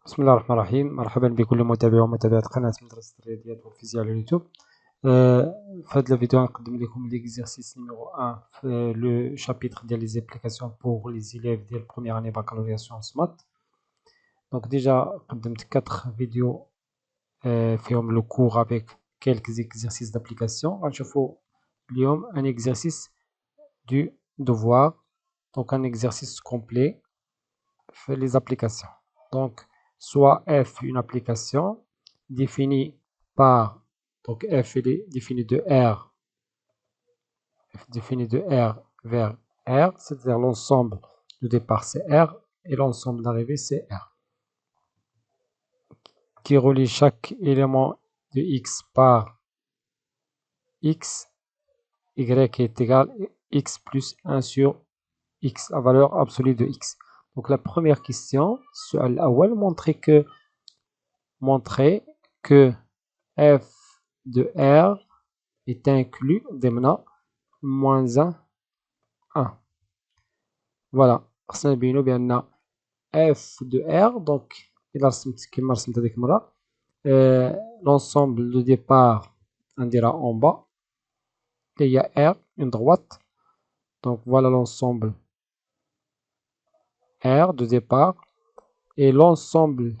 بسم الله الرحمن الرحيم. مرحبا بكل متابع ومتابعة قناة مدرسة الرياضيات والفيزياء على اليوتيوب. في هذا الفيديو نقدم لكم l'exercice numéro 1 في le chapitre ديال les applications pour les élèves ديال première année baccalauréat sciences maths. Donc déjà قدمت 4 فيديو فيهم le cours avec quelques exercices d'application. غنشوفوا اليوم un exercice du devoir, donc un exercice complet fait les applications. Donc soit f une application définie par, donc f est définie de R, f définie de R vers R, c'est-à-dire l'ensemble de départ c'est R et l'ensemble d'arrivée c'est R, qui relie chaque élément de X par X, Y est égal à X plus 1 sur X, la valeur absolue de X. Donc la première question, السؤال الأول, montrer que f de R est inclus ضمن moins 1. Voilà, خصنا نبينو بأن f de R, donc إلا رسمت كيما رسمت هذيك المرة l'ensemble de départ نديرها en bas اللي هي R, une droite. Donc voilà l'ensemble R de départ et l'ensemble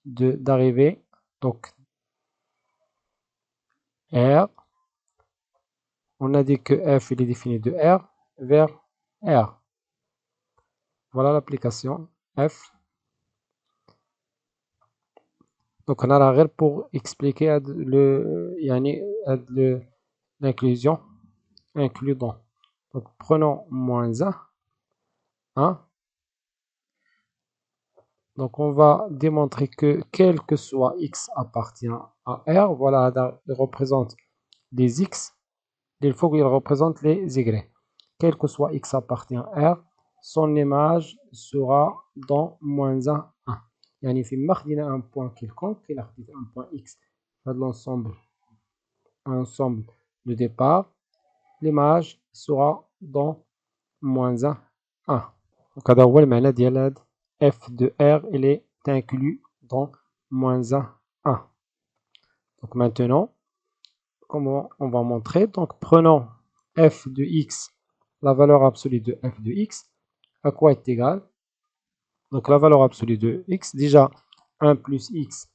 d'arrivée, donc R. On a dit que f il est défini de R vers R. Voilà l'application f. Donc on a la règle pour expliquer l'inclusion includant. Donc prenons moins 1. Donc on va démontrer que quel que soit x appartient à R, voilà, il représente les x, il faut qu'il représente les y. Quel que soit x appartient à R, son image sera dans moins 1. يعني فيما خدينا un point quelconque, il a خديت un point x dans l'ensemble de départ, l'image sera dans moins 1. Donc هذا هو المعنى ديال هاد f de R, il est inclus dans moins 1. Donc maintenant, comment on va montrer? Donc prenons f de x, la valeur absolue de f de x, à quoi est égal? Donc la valeur absolue de x, déjà 1 plus x,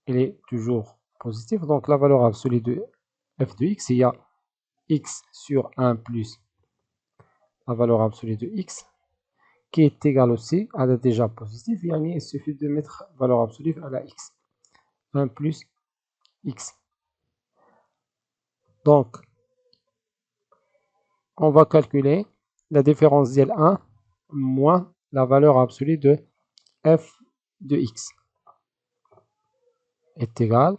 il est toujours positif. Donc la valeur absolue de f de x, il y a x sur 1 plus la valeur absolue de x, qui est égal aussi à déjà positif. Il suffit de mettre valeur absolue à la x. 1 plus x. Donc, on va calculer la différence d'L 1 moins la valeur absolue de f de x est égal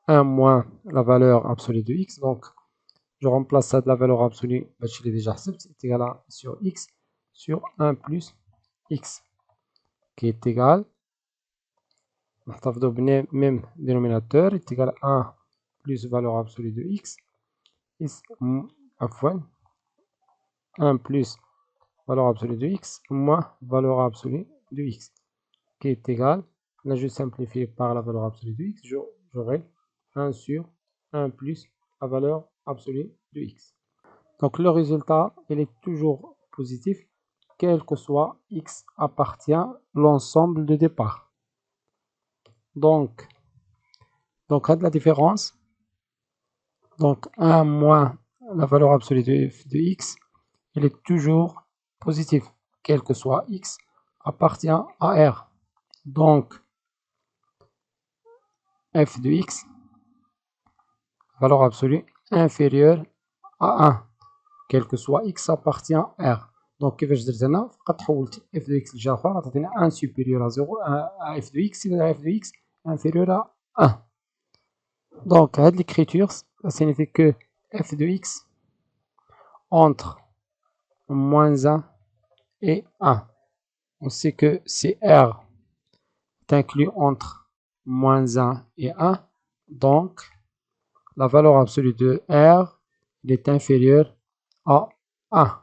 à 1 moins la valeur absolue de x. Donc, je remplace ça de la valeur absolue, je l'ai déjà fait, c'est égal à sur x sur 1 plus x, qui est égal, même dénominateur, est égal à 1 plus valeur absolue de x, 1 plus valeur absolue de x moins valeur absolue de x, qui est égal, là je simplifie par la valeur absolue de x, j'aurai 1 sur 1 plus la valeur absolue de x. Donc le résultat, il est toujours positif, quel que soit x appartient à l'ensemble de départ. Donc la différence, donc 1 moins la valeur absolue de f de x, il est toujours positif, quel que soit x appartient à R. Donc f de x, valeur absolue inférieure à 1, quel que soit x appartient à R. Donc كيفاش درت هنا؟ فقط حولت f de x لجهه اخرى عطاتني 1 supérieur à 0 à f de x, c'est-à-dire f de x inférieur à 1. Donc هاد l'écriture, ça signifie que f de x entre moins 1 et 1. On sait que c'est R est inclus entre moins 1 et 1. Donc, la valeur absolue de R est inférieure à 1.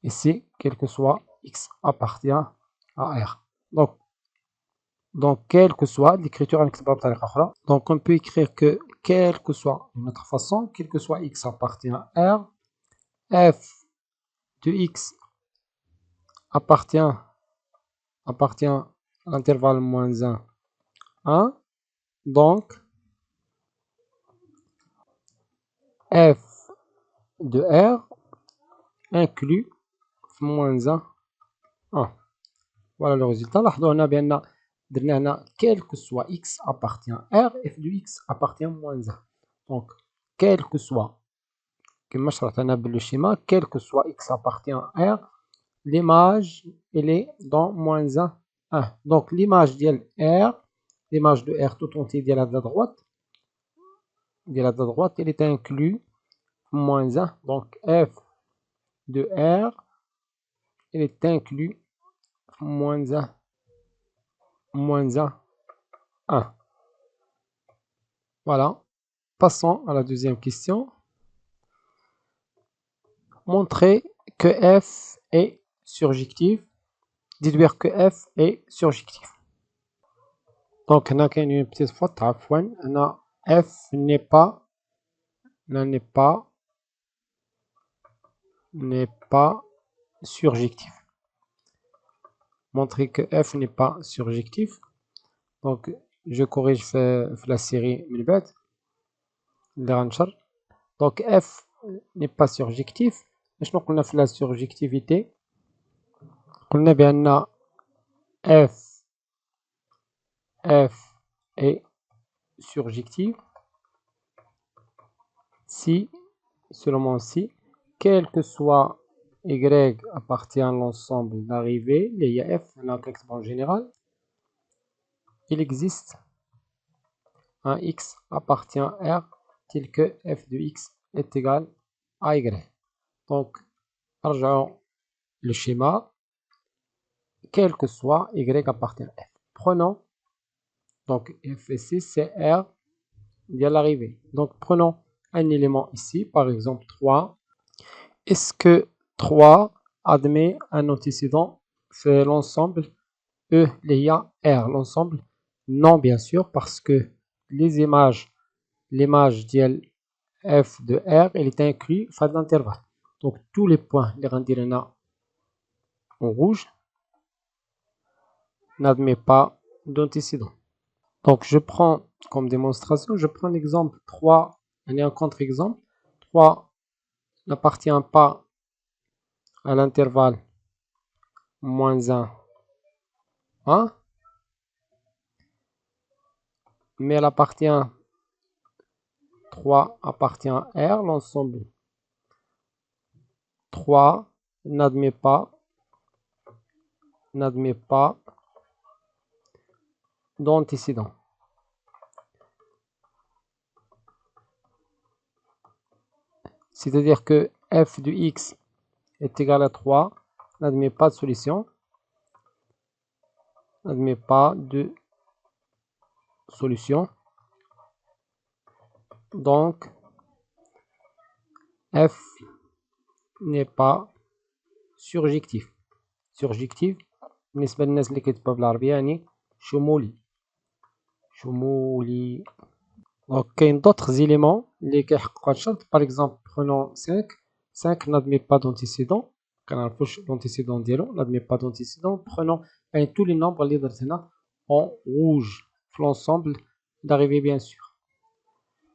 Ici, quel que soit x appartient à R. Donc quelle que soit l'écriture, donc on peut écrire que quelle que soit d'une autre façon, quel que soit x appartient à R, f de x appartient à l'intervalle moins 1, 1. Donc f de R inclut moins 1, 1. Voilà le résultat. لاحظوا هنا بأن درنا هنا quel que soit x appartient à R, f de x appartient à moins 1. Donc quel que soit كما شرحنا بالشيما quel que soit x appartient à R, l'image elle est dans moins 1, 1. Donc l'image de R, l'image de R tout entier de la droite, elle est inclue moins 1. Donc f de R, elle est inclue moins 1, moins 1, 1. Voilà. Passons à la deuxième question. Montrer que f est surjectif. Déduire que f est surjectif. Donc, on a une petite faute. F n'est pas surjectif. Montrer que f n'est pas surjectif. Donc, je corrige la série Milbet. Donc, f n'est pas surjectif. Je qu'on a fait la surjectivité. On a bien f est surjectif si, seulement si, quel que soit y appartient à l'ensemble d'arrivées, il y a f, en général, il existe un x appartient à R tel que f de x est égal à y. Donc, arrêtons le schéma, quel que soit y appartient à f. Prenons, donc f ici c'est R de l'arrivée. Donc, prenons un élément ici, par exemple 3. Est-ce que 3 admet un antécédent c'est l'ensemble E, l'IA, R, l'ensemble? Non, bien sûr, parce que l'image de f de R, elle est inclue dans l'intervalle. Donc, tous les points, les rendirent en rouge, n'admet pas d'antécédent. Donc, je prends comme démonstration, je prends l'exemple 3, il y a un contre-exemple. 3 n'appartient pas à l'intervalle moins 1, 1, mais elle appartient, 3 appartient à R, l'ensemble 3 n'admet pas d'antécédent. C'est-à-dire que f de x est égal à 3, n'admet pas de solution. N'admet pas de solution. Donc, f n'est pas surjectif. Surjectif, بالنسبة للناس اللي كيتبعوا بالعربية يعني شمولي. Donc, il y a d'autres éléments اللي كيحققوا هاد الشرط. Par exemple, prenons 5. 5 n'admet pas d'antécédent. كنعرفوش l'antécédent ديالو n'admet pas d'antécédent. Prenons tous les nombres اللي درت هنا en rouge. L'ensemble d'arrivée, bien sûr.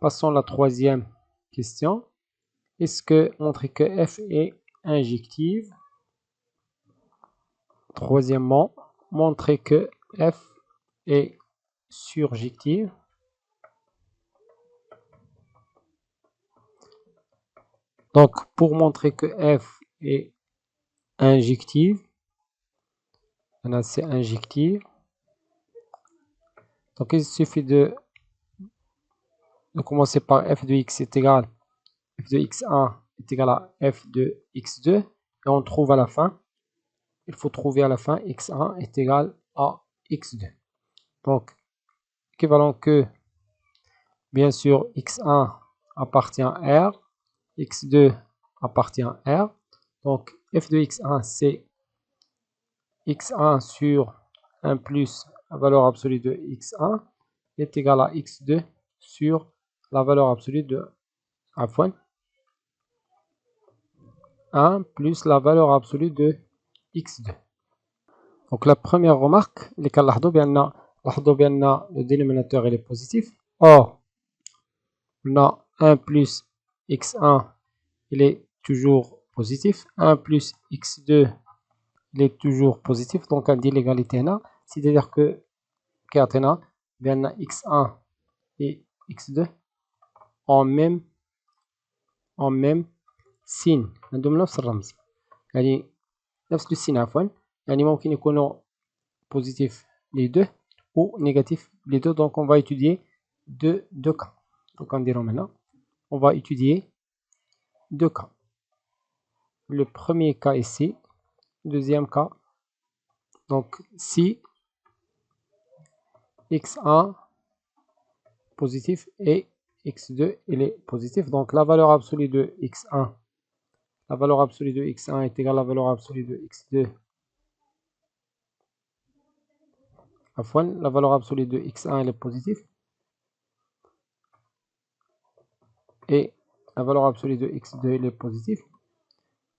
Passons à la troisième question. Est-ce que montrer que f est injective? Troisièmement, montrer que f est surjective. Donc, pour montrer que f est injective, là c'est injective. Donc, il suffit de commencer par f de x est égal à f de x1 est égal à f de x2. Et on trouve à la fin, il faut trouver à la fin x1 est égal à x2. Donc, équivalent que, bien sûr, x1 appartient à R, x2 appartient à R. Donc, f de x1, c'est x1 sur 1 plus la valeur absolue de x1 est égal à x2 sur la valeur absolue de 1 plus la valeur absolue de x2. Donc la première remarque, اللي كنلاحظوا بأن le dénominateur est positif. Or, on a 1 plus x1, il est toujours positif. 1 plus x2, il est toujours positif. Donc on dit l'égalité là. C'est-à-dire que كيعطينا بأن x1 et x2 ont même signe. عندهم نفس الرمز. يعني نفس السين عفوا. يعني ممكن يكونوا positifs les deux ou négatifs les deux. Donc on va étudier deux cas. Donc on dira maintenant, on va étudier deux cas. Le premier cas ici, deuxième cas. Donc si x1 positif et x2 il est positif, donc la valeur absolue de x1, la valeur absolue de x1 est égale à la valeur absolue de x2. La valeur absolue de x1 elle est positive et la valeur absolue de x2 elle est positive.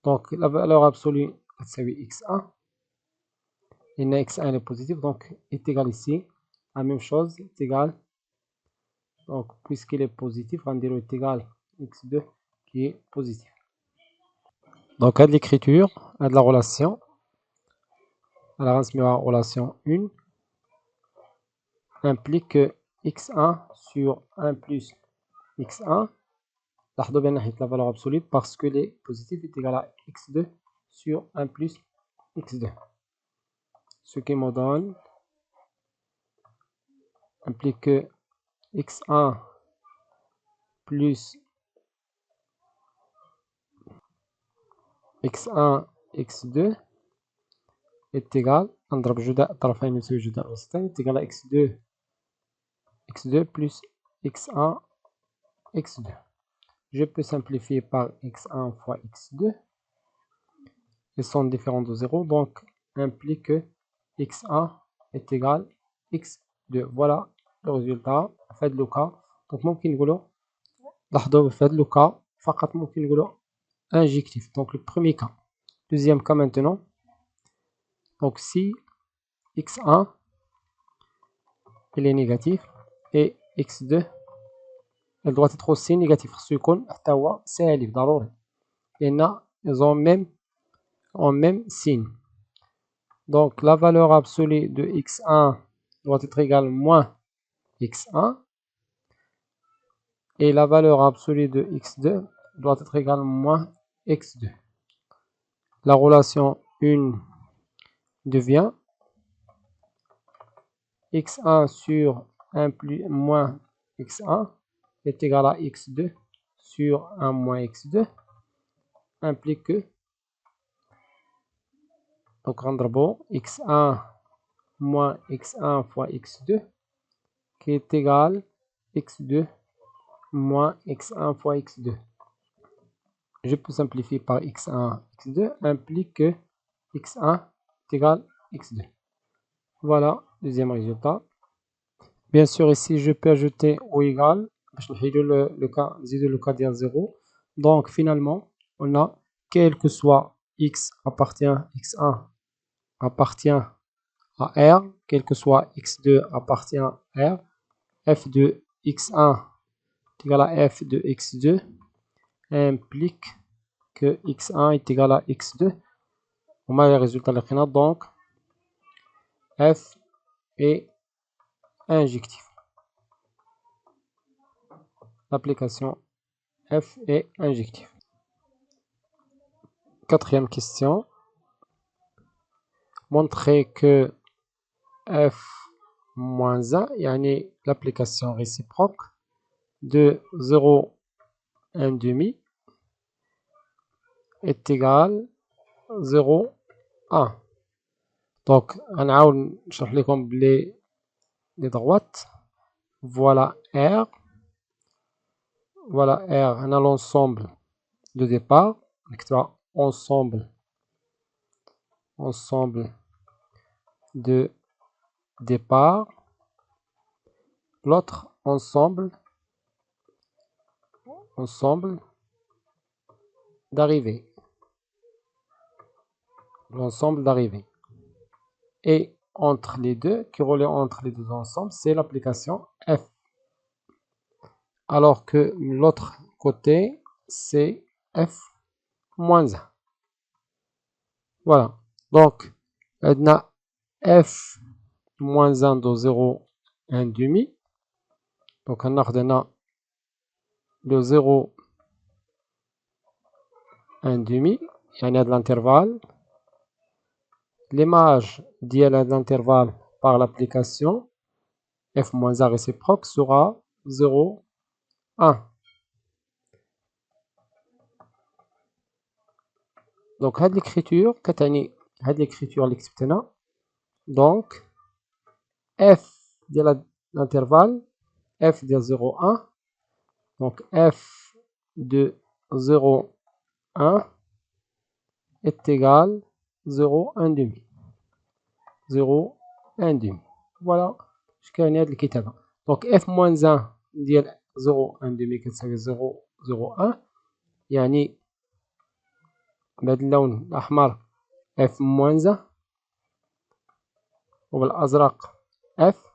Donc la valeur absolue c'est x1 et x1 elle est positive, donc est égal ici la même chose, est égal, donc puisqu'il est positif on dirait est égal x2 qui est positif. Donc à l'écriture, à la relation, alors on se met en relation 1 implique que x1 sur 1 plus x1, لاحظوا bien la valeur absolue parce que les positifs est égal à x2 sur 1 plus x2. Ce qui me donne implique que x1 plus x1 x2 est égal, نضرب جداء الطرفين يساوي جداء الوسطين est égal à x2 plus x1 x2. Je peux simplifier par x1 fois x2. Ils sont différents de 0, donc implique que x1 est égal à x2. Voilà le résultat. fait le cas. Donc ممكن نقولوا لاحظوا في هذا le cas فقط ممكن نقولوا injectif. Donc le premier cas. Deuxième cas maintenant. Donc si x1 il est négatif et x2 elle doit être aussi négatif. خصو يكون حتى هو سالب ضروري لأن ils ont même signe. Donc la valeur absolue de x1 doit être égale à moins x1 et la valeur absolue de x2 doit être égale à moins x2. La relation 1 devient x1 sur 1 plus moins x1 est égal à x2 sur 1 moins x2 implique que donc rendre x1 moins x1 fois x2 qui est égal à x2 moins x1 fois x2. Je peux simplifier par x1, x2 implique que x1 est égal à x2. Voilà, deuxième résultat. Bien sûr, ici, je peux ajouter ou égal. Je vais le cas dire 0. Donc, finalement, on a, quel que soit x1 appartient à R, quel que soit x2 appartient à R, f de x1 est égal à f de x2 implique que x1 est égal à x2. On a le résultat de la donc f est injectif. L'application f est injective. Quatrième question. Montrer que f moins 1, yani l'application réciproque de 0 1 demi est égal 0 1. Donc, on a les droites. Voilà R. Voilà R. On a l'ensemble de départ. Ensemble de départ, l'autre ensemble d'arrivée. L'ensemble d'arrivée. Et entre les deux, qui relie entre les deux ensembles, c'est l'application F. Alors que l'autre côté, c'est F moins 1. Voilà. Donc, on a F moins 1 de 0, 1 demi. Donc, on a le 0, 1 demi. Il y a de l'intervalle. L'image de l'intervalle par l'application F moins 1 réciproque sera 0, 1. Donc, هاد l'écriture كتعني هاد l'écriture اللي كتبتنا. Donc, F ديال l'intervalle F de 0, 1. Donc, F de 0, 1 est égal 0, 1 demi. 0, 1 demi. Voilà اش كاين هاد الكتابة. Donc, F moins 1 ديال 0, 1 demi كتساوي 0, 0, 1. يعني بهاد اللون الأحمر F moins 1 وبالأزرق F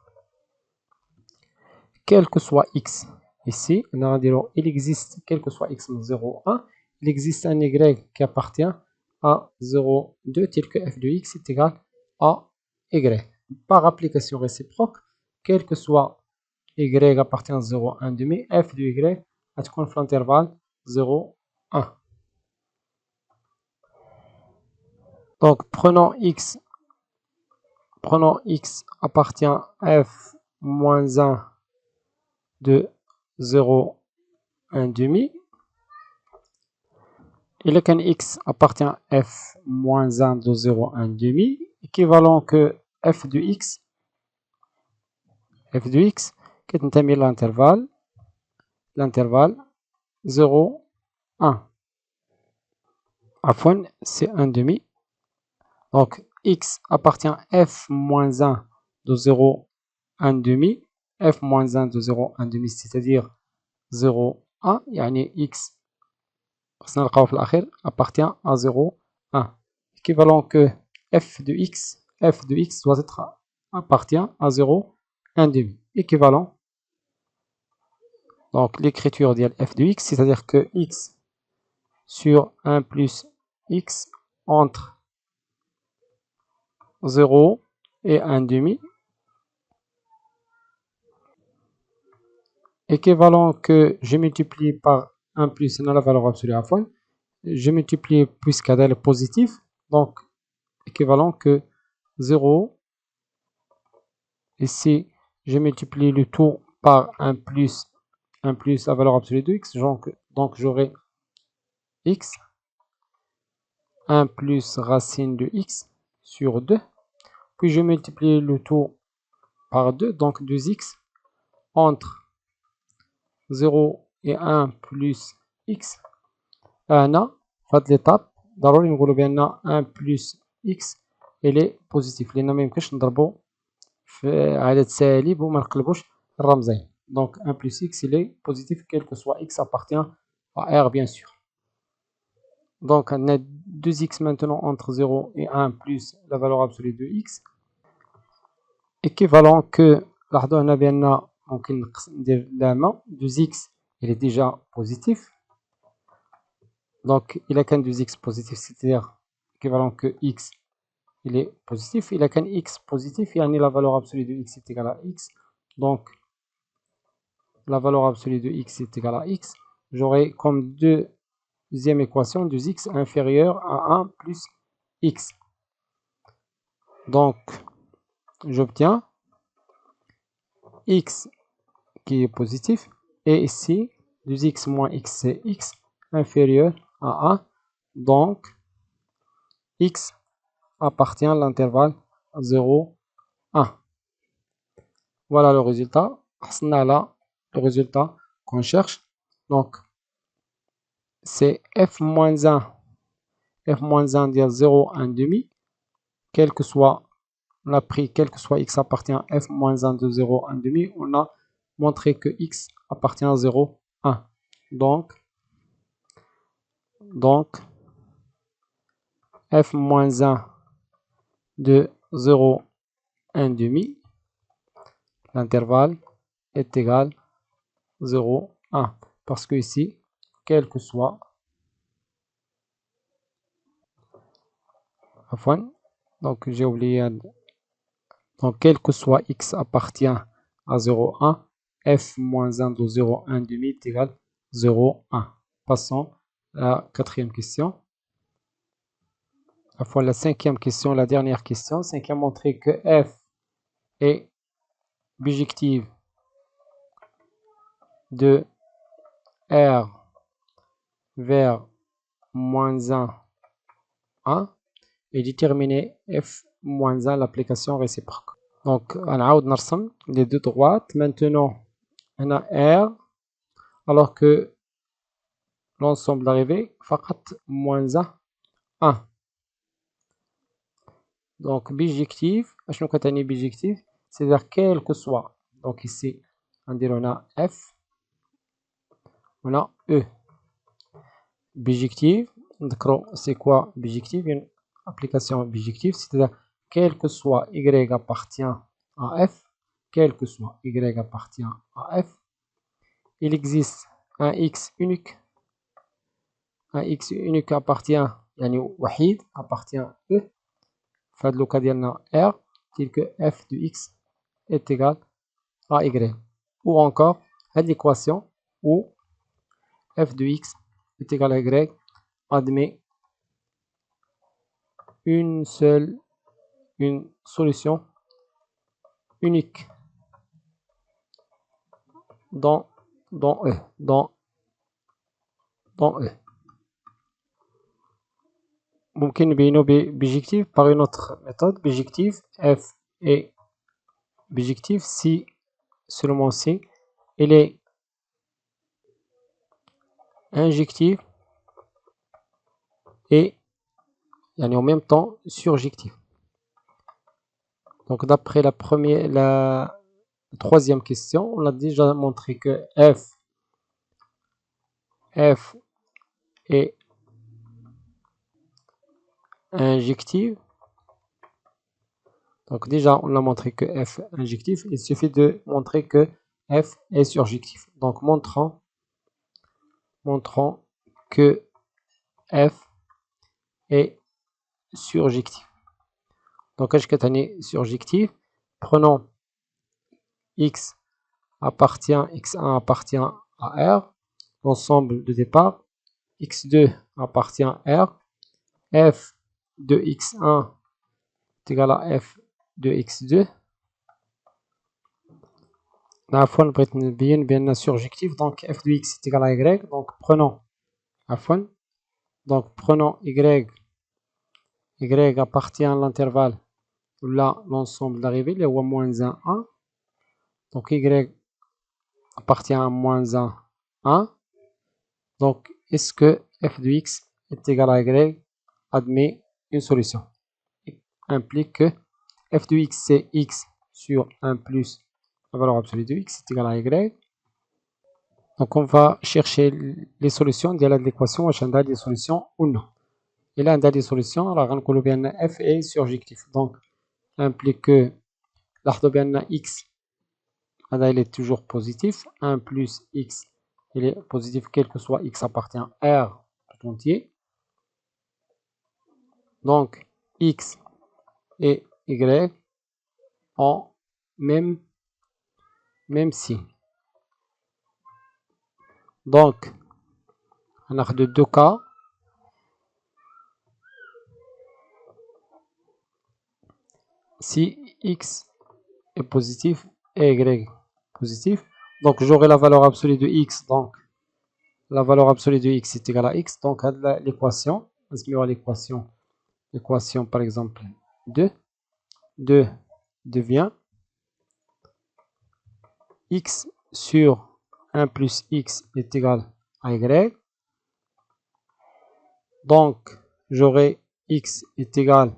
quel que soit x. Ici, on a dit il existe, quel que soit x 0, 1, il existe un y qui appartient à 0, 2, tel que f de x est égal à y. Par application réciproque, quel que soit y appartient à 0, 1 demi, f de y a l'intervalle 0, 1. Donc, prenons x appartient à f moins 1 de 0, 1 demi. Et le can x appartient à f moins 1 de 0, 1 demi, équivalent que f de x qui est l'intervalle 0, 1. Afin, c'est 1 demi. Donc, x appartient à f moins 1 de 0, 1 demi. F moins 1 de 0, 1 demi, c'est-à-dire 0, 1. يعني x appartient à 0, 1. Équivalent que f de x doit être appartient à 0, 1 demi. Équivalent. Donc l'écriture de f de x, c'est-à-dire que x sur 1 plus x entre 0 et 1 demi. Équivalent que je multiplie par 1 plus la valeur absolue à fond. Je multiplie puisqu'elle est positive. Donc équivalent que 0. Ici, je multiplie le tout par 1 plus la valeur absolue de x. Donc j'aurai x 1 plus racine de x sur 2. Puis je multiplie le tout par 2. Donc 2x entre 0 et 1 plus x. هنا في هذه l'étape ضروري نقولوا بأن 1 plus x elle est positif لأن ما يمكنش نضربو في عدد سالب وما نقلبوش الرمزين. Donc 1 plus x il est positif quel que soit x appartient à R bien sûr. Donc on a 2x maintenant entre 0 et 1 plus la valeur absolue de x. Équivalent que لاحظوا هنا بأن ممكن ندير لامة 2x il est déjà positif. Donc il a qu'un 2x positif, c'est-à-dire équivalent que x il est positif. Il a qu'un x positif, يعني la valeur absolue de x est égale à x. Donc la valeur absolue de x est égale à x. J'aurai comme deuxième équation 2x inférieur à 1 plus x. Donc j'obtiens x qui est positif et ici 2x moins x c'est x inférieur à 1. Donc x appartient à l'intervalle 0, 1. Voilà le résultat. Le résultat qu'on cherche. Donc c'est f moins 1 de 0, 1 demi, quel que soit on a pris quel que soit x appartient à f moins 1 de 0, 1 demi, on a montré que x appartient à 0, 1. Donc f moins 1 de 0, 1 demi, l'intervalle est égal 0, 1. Parce que ici, quel que soit, donc j'ai oublié, donc quel que soit x appartient à 0, 1, f moins 1 de 0, 1 demi est égal 0, 1. Passons à la quatrième question. La cinquième question, la dernière question, c'est qui a montré que f est bijective de R vers moins 1, 1 et déterminer f moins 1 l'application réciproque. Donc, on a les deux droites. Maintenant, on a R, alors que l'ensemble d'arrivée, فقط moins 1, 1. Donc, bijective, c'est-à-dire quel que soit. Donc, ici, on a F, on a E. Bijective, c'est quoi bijective? Une application bijective, c'est-à-dire quel que soit Y appartient à F, quel que soit Y appartient à F, il existe un X unique. Un X unique appartient, يعني وحيد appartient à E. في هذا الوكا ديالنا R, tel que f de x est égal à y. Ou encore, cette l'équation où f de x est égal à y admet une solution unique dans E. ممكن نبينو bijective par une autre méthode. Bijective, f est bijective si, seulement si, elle est injective et en même temps surjective. Donc d'après la troisième question, on a déjà montré que f est injective. Donc déjà, on a montré que f est injectif. Il suffit de montrer que f est surjectif. Donc montrons que f est surjectif. Donc qu'est-ce surjectif? Prenons x1 appartient à R, l'ensemble de départ, x2 appartient à R, f de x1 est égal à f de x2. La fois bien surjectif, donc f de x est égal à y, donc prenons y appartient à l'intervalle là l'ensemble d'arrivée, il y a moins 1, 1, donc y appartient à moins 1, 1, donc est-ce que f de x est égal à y admet une solution, implique que f de x c'est x sur 1 plus la valeur absolue de x est égal à y. Donc on va chercher les solutions de l'équation, واش عندها des solutions ou non. Il a des solutions, alors غنقولوا بان f est surjectif, donc implique que لاحظوا بان x هذا il est toujours positif, 1 plus x il est positif quel que soit x appartient à R tout entier. Donc x et y ont même signe. Donc on a deux cas. Si x est positif et y positif, donc j'aurai la valeur absolue de x, donc la valeur absolue de x est égale à x, donc l'équation, l'équation par exemple 2 devient x sur 1 plus x est égal à y, donc j'aurai x est égal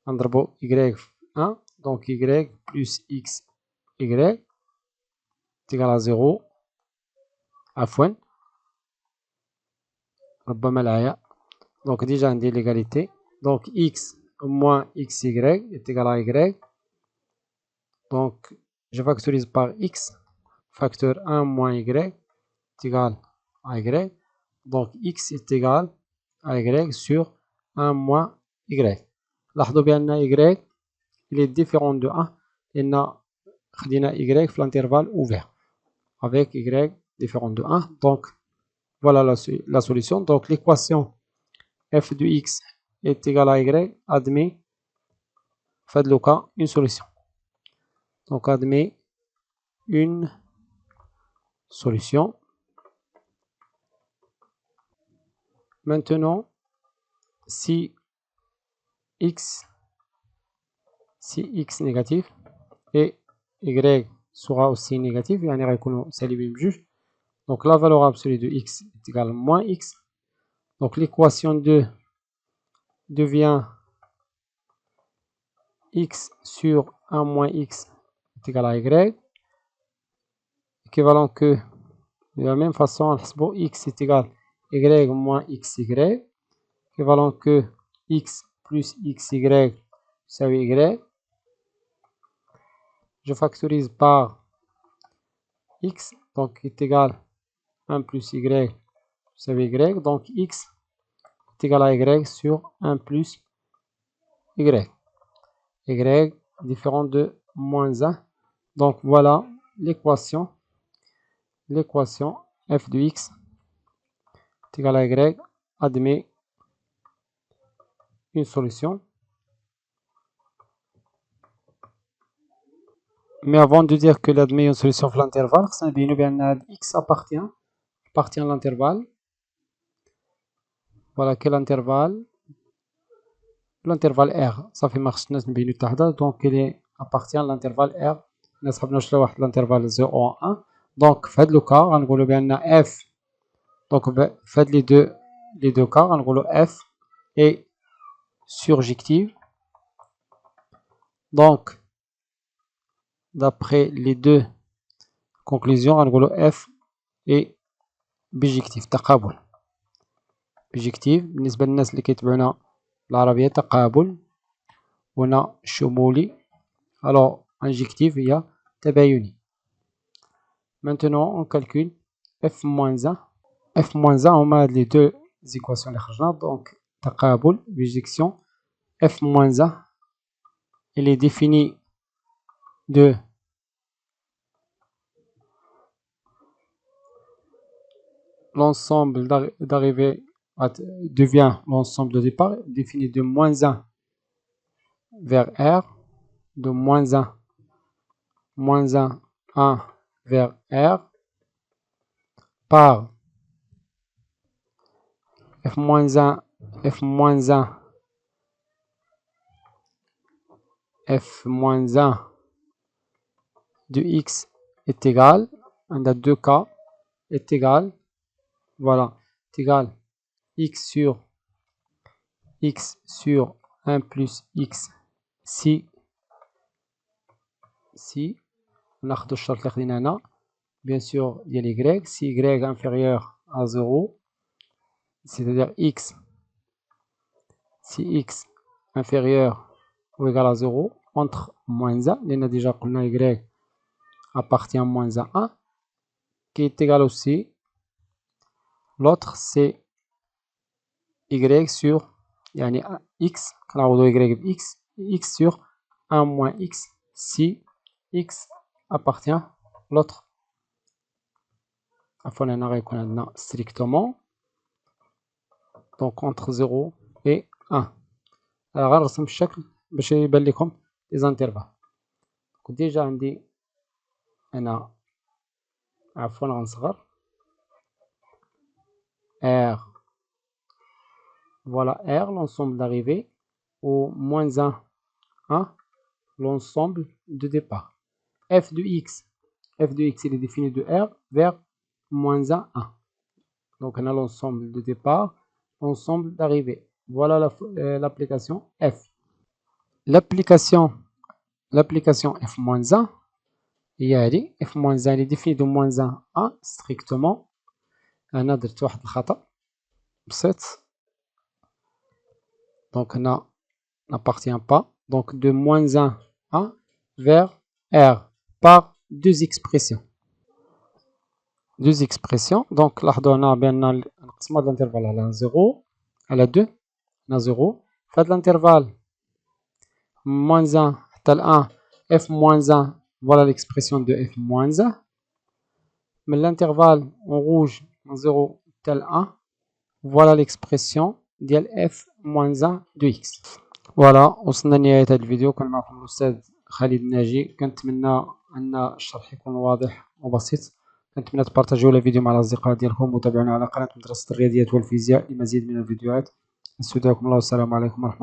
à y 1. Donc y plus x y est égal à 0. عفوا ربما العياء. Donc déjà on dit l'égalité. Donc x moins xy est égal à y. Donc je factorise par x. Facteur 1 moins y est égal à y. Donc x est égal à y sur 1 moins y. لاحظوا بأن y il est différent de 1 لأن خدينا y في l'intervalle ouvert avec y différent de 1. Donc voilà la solution. Donc l'équation f de x est égal à y admet fait le cas une solution. Donc admet une solution. Maintenant si x négatif et y sera aussi négatif, يعني غيكونوا سالبين بجوج. Donc la valeur absolue de x est égale à moins x. Donc l'équation 2 devient x sur 1 moins x est égal à y. Équivalent que de la même façon, x est égal à y moins xy. Équivalent que x plus xy égale y. Je factorise par x, donc est égal à 1 plus y égale y. Donc x est égal à y sur 1 plus y. Y différent de moins 1. Donc voilà l'équation f de x est égal à y admet une solution. Mais avant de dire que l'admet une solution pour l'intervalle, x appartient à l'intervalle. Voilà quel intervalle. L'intervalle R. Ça fait marche donc il appartient à l'intervalle R. L'intervalle 0 à 1. Donc fait le cas, on va dire f. Donc faites les deux cas, on va dire f est surjective. Donc d'après les deux conclusions, on va dire f est bijective. تقابل. bijective بالنسبة للناس اللي كيتبعونا العربية تقابل هنا شمولي. Alors injective هي تبايني. Maintenant on calcule f-1. f-1 هما les deux équations اللي خرجنا. Donc تقابل bijection f-1 elle est définie de l'ensemble d'arrivée devient l'ensemble de départ défini de moins 1 vers R, de moins 1 vers R par f-1 de x est égal, on a deux cas, est égal, voilà, est égal x sur 1 plus x si ناخذ الشرط اللي خدينا هنا bien sûr ديال y si y inférieur à 0 c'est-à-dire x si x inférieur ou égal à 0 entre moins 1 لأن déjà قلنا y appartient à moins 1 qui est égal aussi l'autre c'est y sur يعني x كنعوضو y بx x sur 1 moins x si x appartient l'autre عفوا هنا غيكون عندنا strictement donc entre 0 et 1. غنرسم الشكل باش يبان لكم les intervalles. ديجا عندي هنا عفوا غنصغر R, voilà R l'ensemble d'arrivée au moins 1 l'ensemble de départ. F de x il est défini de R vers moins 1 donc on a l'ensemble de départ, l'ensemble d'arrivée. Voilà l'application F. L'application l'application f-1 هي هادي f-1 اللي définit de -1 à strictement. أنا درت واحد الخطأ بسيط، donc هنا n'appartient pas, donc de -1 à vers R par deux expressions. Donc لاحظوا هنا بأن نقسموا هاد الانترفال على 0 على 2 على 0. في هاد الانترفال -1 حتى ل 1 f-1 voilà l'expression de f-1. من الانترفال en rouge من 0 حتى ل 1 voilà l'expression ديال f-1 de x. فوالا وصلنا لنهاية هذا الفيديو. كان معكم الأستاذ خالد الناجي. كنتمنى أن الشرح يكون واضح وبسيط. كنتمنى تبارطاجيو الفيديو مع الأصدقاء ديالكم وتابعونا على قناة مدرسة الرياضيات والفيزياء لمزيد من الفيديوهات. نستودعكم الله والسلام عليكم ورحمة الله.